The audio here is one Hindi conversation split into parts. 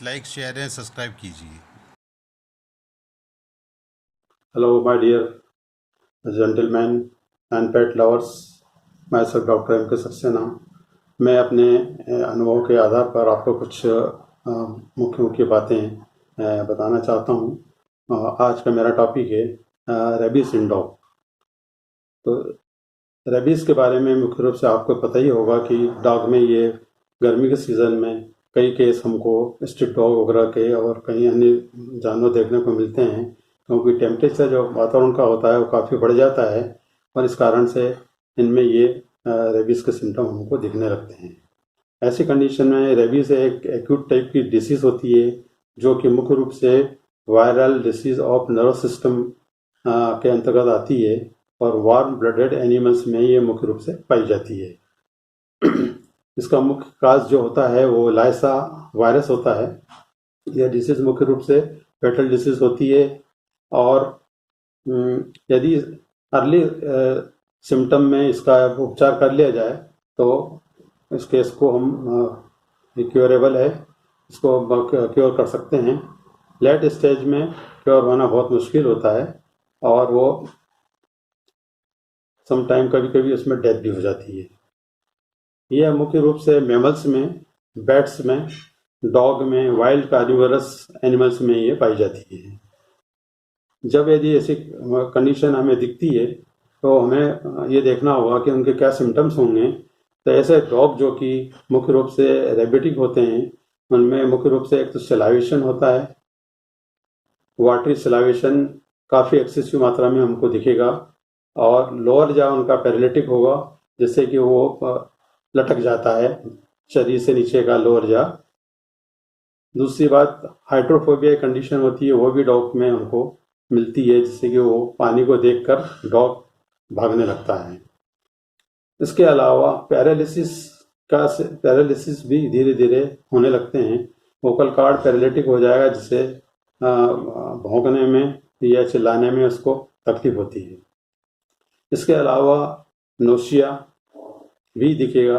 लाइक शेयर एंड सब्सक्राइब कीजिए। Hello, my dear gentlemen and pet lovers. मैं सर डॉक्टर एम के सक्सेना। मैं अपने अनुभव के आधार पर आपको कुछ मुख्य मुख्य बातें बताना चाहता हूँ। आज का मेरा टॉपिक है रेबीज इन डॉग। तो रेबीज के बारे में मुख्य रूप से आपको पता ही होगा कि डॉग में ये गर्मी के सीज़न में कई केस हमको स्ट्रीट डॉग वगैरह के और कई अन्य जानवर देखने को मिलते हैं, क्योंकि टेम्परेचर जो वातावरण का होता है वो काफ़ी बढ़ जाता है और इस कारण से इनमें ये रेबीज़ के सिम्टम हमको दिखने लगते हैं। ऐसी कंडीशन में रेबीज़ एक एक्यूट टाइप की डिसीज़ होती है जो कि मुख्य रूप से viral disease of nervous system के अंतर्गत आती है और वार्म ब्लडेड एनिमल्स में ये मुख्य रूप से पाई जाती है। इसका मुख्य काज जो होता है वो लाइसा वायरस होता है। यह डिसीज मुख्य रूप से फेटल डिसीज होती है और यदि अर्ली सिम्टम में इसका उपचार कर लिया जाए तो इस केस को हम क्योरेबल है, इसको क्योर कर सकते हैं। लेट स्टेज में क्योर होना बहुत मुश्किल होता है और वो सम टाइम कभी कभी उसमें डेथ भी हो जाती है। यह मुख्य रूप से मैमल्स में, बैट्स में, डॉग में, वाइल्ड कार्निवरस एनिमल्स में ये पाई जाती है। जब यदि ऐसी कंडीशन हमें दिखती है तो हमें ये देखना होगा कि उनके क्या सिम्टम्स होंगे। तो ऐसे डॉग जो कि मुख्य रूप से रेबिटिक होते हैं उनमें मुख्य रूप से एक तो सलाइवेशन होता है, वाटरी सलाइवेशन काफ़ी एक्सेसिव मात्रा में हमको दिखेगा और लोअर जा उनका पैरालिटिक होगा, जिससे कि वो लटक जाता है शरीर से नीचे का लोअर जा। दूसरी बात हाइड्रोफोबिया कंडीशन होती है, वो भी डॉग में हमको मिलती है, जिससे कि वो पानी को देखकर डॉग भागने लगता है। इसके अलावा पैरालिसिस भी धीरे धीरे होने लगते हैं। वोकल कार्ड पैरालिटिक हो जाएगा, जिससे भौंकने में या चिल्लाने में उसको तकलीफ होती है। इसके अलावा नोशिया भी दिखेगा,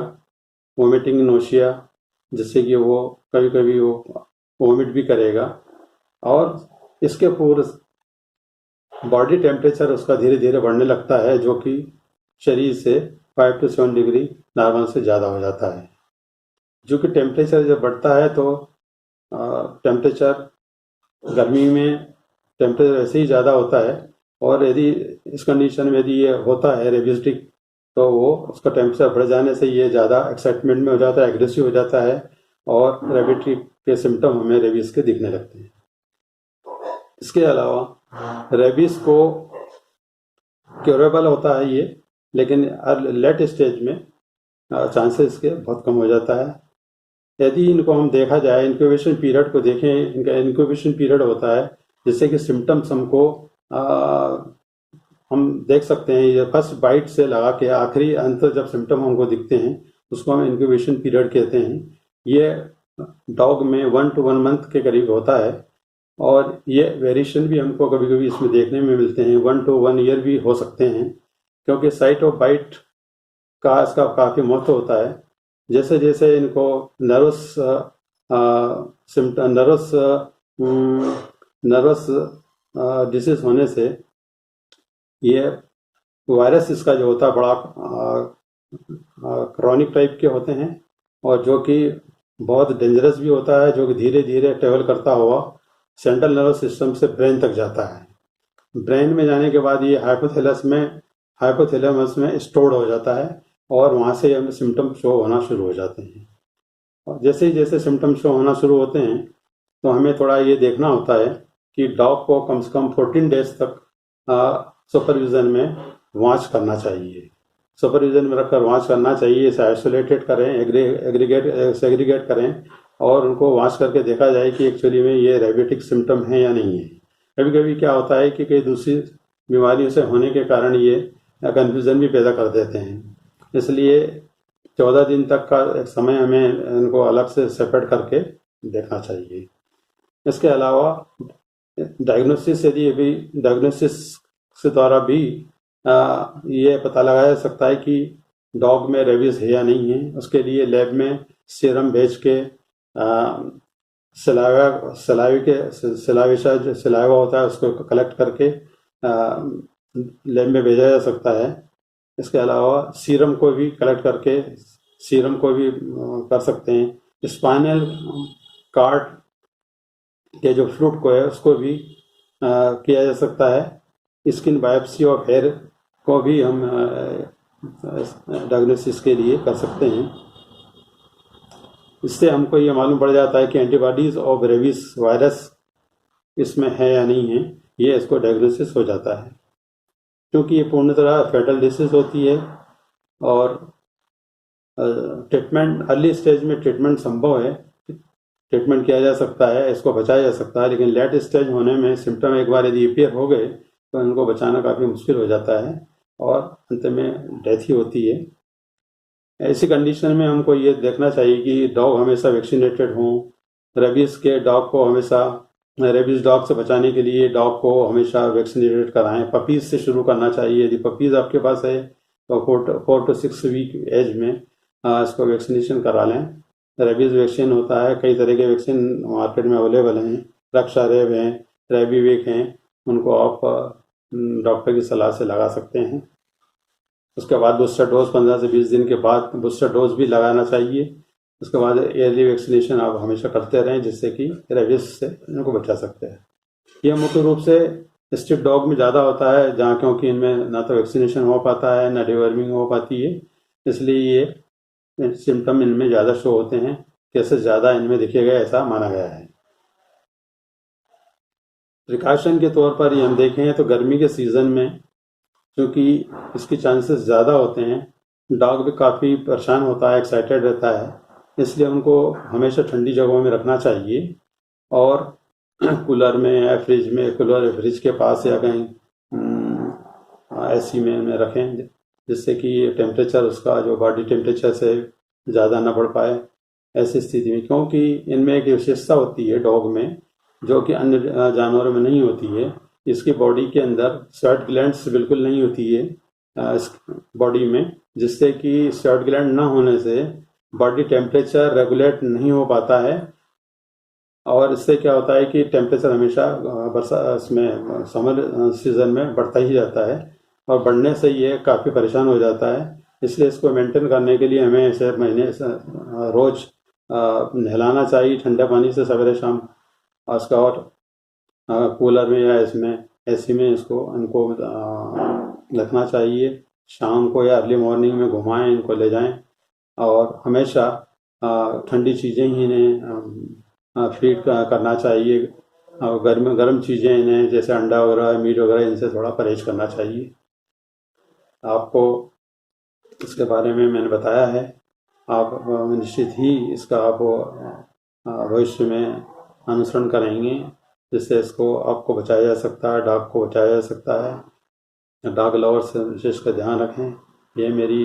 वोमिटिंग नोशिया, जिससे कि वो कभी कभी वो वोमिट भी करेगा और इसके पूर्व बॉडी टेम्परेचर उसका धीरे धीरे बढ़ने लगता है, जो कि शरीर से 5 to 7 डिग्री नॉर्मल से ज़्यादा हो जाता है। जो कि टेम्परेचर जब बढ़ता है तो टेम्परेचर गर्मी में टेम्परेचर ऐसे ही ज़्यादा होता है और यदि इस कंडीशन में यदि ये होता है रेबिस्टिक तो वो उसका टेम्परेचर बढ़ जाने से ये ज़्यादा एक्साइटमेंट में हो जाता है, एग्रेसिव हो जाता है और रेबिस्टिक के सिम्टम हमें रेबीज के दिखने लगते हैं। इसके अलावा रेबीज को क्योरेबल होता है ये, लेकिन लेट स्टेज में चांसेस इसके बहुत कम हो जाता है। यदि इनको हम देखा जाए, इंक्यूबेशन पीरियड को देखें, इनका इंक्यूबेशन पीरियड होता है जिससे कि सिम्टम्स हमको हम देख सकते हैं। ये फर्स्ट बाइट से लगा के आखिरी अंत जब सिम्टम हमको दिखते हैं उसको हम इंक्यूबेशन पीरियड कहते हैं। ये डॉग में 1 to 1 मंथ के करीब होता है और ये वेरिएशन भी हमको कभी कभी इसमें देखने में मिलते हैं, 1 to 1 ईयर भी हो सकते हैं, क्योंकि साइट ऑफ बाइट का इसका काफ़ी महत्व होता है। जैसे जैसे इनको नर्वस नर्वस डिसीज होने से ये वायरस इसका जो होता है बड़ा क्रॉनिक टाइप के होते हैं और जो कि बहुत डेंजरस भी होता है, जो कि धीरे धीरे ट्रेवल करता हुआ सेंट्रल नर्वस सिस्टम से ब्रेन तक जाता है। ब्रेन में जाने के बाद ये हाइपोथैलेमस में स्टोर्ड हो जाता है और वहाँ से हमें सिम्टम शो होना शुरू हो जाते हैं। और जैसे ही जैसे सिम्टम शो होना शुरू होते हैं तो हमें थोड़ा ये देखना होता है कि डॉग को कम से कम 14 डेज तक सुपरविजन में वॉच करना चाहिए। सुपरविजन में रखकर वॉच करना चाहिए, इसे आइसोलेटेड करें, सेग्रीगेट करें और उनको वॉच करके देखा जाए कि एक्चुअली में ये रेबिटिक सिम्टम है या नहीं है। कभी कभी क्या होता है कि कई दूसरी बीमारियों से होने के कारण ये कन्फ्यूज़न भी पैदा कर देते हैं। इसलिए 14 दिन तक का एक समय हमें इनको अलग से सेपरेट करके देखना चाहिए। इसके अलावा डायग्नोसिस के द्वारा भी ये पता लगाया जा सकता है कि डॉग में रेबीज है या नहीं है। उसके लिए लैब में सीरम भेज के सिलाविशा जो सिलावा होता है उसको कलेक्ट करके लैब में भेजा जा सकता है। इसके अलावा सीरम को भी कलेक्ट करके सीरम को भी कर सकते हैं। स्पाइनल कार्ड के जो फ्लूइड को है उसको भी किया जा सकता है। स्किन बायोप्सी ऑफ हेयर को भी हम डायग्नोसिस के लिए कर सकते हैं। इससे हमको ये मालूम पड़ जाता है कि एंटीबॉडीज ऑफ रेबीज वायरस इसमें है या नहीं है, ये इसको डायग्नोसिस हो जाता है। क्योंकि ये पूर्ण तरह फेटल डिसीज होती है और ट्रीटमेंट अर्ली स्टेज में ट्रीटमेंट संभव है, ट्रीटमेंट किया जा सकता है, इसको बचाया जा सकता है। लेकिन लेट स्टेज होने में सिम्टम एक बार यदि अपीयर हो गए तो इनको बचाना काफ़ी मुश्किल हो जाता है और अंत में डेथ ही होती है। ऐसी कंडीशन में हमको ये देखना चाहिए कि डॉग हमेशा वैक्सीनेटेड हों। रेबीज़ के डॉग को हमेशा रेबीज़ डॉग से बचाने के लिए डॉग को हमेशा वैक्सीनेटेड कराएं। पपीज़ से शुरू करना चाहिए। यदि पपीज़ आपके पास है तो 4 to 6 वीक एज में इसको वैक्सीनेशन करा लें। रेबीज़ वैक्सीन होता है, कई तरह के वैक्सीन मार्केट में अवेलेबल हैं। रक्षारेब हैं, रेबीवेक हैं, उनको आप डॉक्टर की सलाह से लगा सकते हैं। उसके बाद बूस्टर डोज 15 से 20 दिन के बाद बूस्टर डोज भी लगाना चाहिए। उसके बाद ईयरली वैक्सीनेशन आप हमेशा करते रहें, जिससे कि रेबीज से इनको बचा सकते हैं। ये मुख्य रूप से स्ट्रिप डॉग में ज़्यादा होता है, जहाँ क्योंकि इनमें ना तो वैक्सीनेशन हो पाता है ना डिवर्मिंग हो पाती है, इसलिए ये सिम्टम इनमें ज़्यादा शो होते हैं। केसेस ज़्यादा इनमें दिखेगा ऐसा माना गया है। प्रिकॉशन के तौर पर ये हम देखें तो गर्मी के सीज़न में क्योंकि इसकी चांसेस ज़्यादा होते हैं, डॉग भी काफ़ी परेशान होता है, एक्साइटेड रहता है, इसलिए उनको हमेशा ठंडी जगहों में रखना चाहिए और कूलर में या फ्रिज में, कूलर फ्रिज के पास या कहीं एसी में रखें, जिससे कि टेम्परेचर उसका जो बॉडी टेम्परेचर से ज़्यादा ना बढ़ पाए। ऐसी स्थिति में, क्योंकि इनमें एक विशेषता होती है डॉग में जो कि अन्य जानवरों में नहीं होती है, इसकी बॉडी के अंदर स्वेट ग्लैंड्स बिल्कुल नहीं होती है इस बॉडी में, जिससे कि स्वेट ग्लैंड ना होने से बॉडी टेम्परेचर रेगुलेट नहीं हो पाता है और इससे क्या होता है कि टेम्परेचर हमेशा इसमें समर सीजन में बढ़ता ही जाता है और बढ़ने से ये काफ़ी परेशान हो जाता है। इसलिए इसको मेंटेन करने के लिए हमें इसे महीने रोज़ नहलाना चाहिए ठंडे पानी से सवेरे शाम, उसका और कूलर में या इसमें एसी में इनको रखना चाहिए। शाम को या अर्ली मॉर्निंग में घुमाएं, इनको ले जाएं और हमेशा ठंडी चीज़ें ही इन्हें फीड करना चाहिए और गर्म चीज़ें इन्हें जैसे अंडा वगैरह, मीट वगैरह, इनसे थोड़ा परहेज करना चाहिए। आपको इसके बारे में मैंने बताया है, आप निश्चित ही इसका आप भविष्य में अनुसरण करेंगे, जिससे इसको आपको बचाया जा सकता है, डॉग को बचाया जा सकता है। डॉग लवर्स विशेष का ध्यान रखें। ये मेरी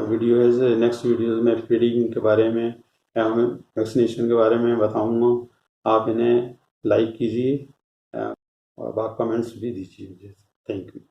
वीडियो है। नेक्स्ट वीडियोज़ में फीडिंग के बारे में या मैं वैक्सीनेशन के बारे में बताऊंगा। आप इन्हें लाइक कीजिए और कमेंट्स भी दीजिए मुझे। Thank you.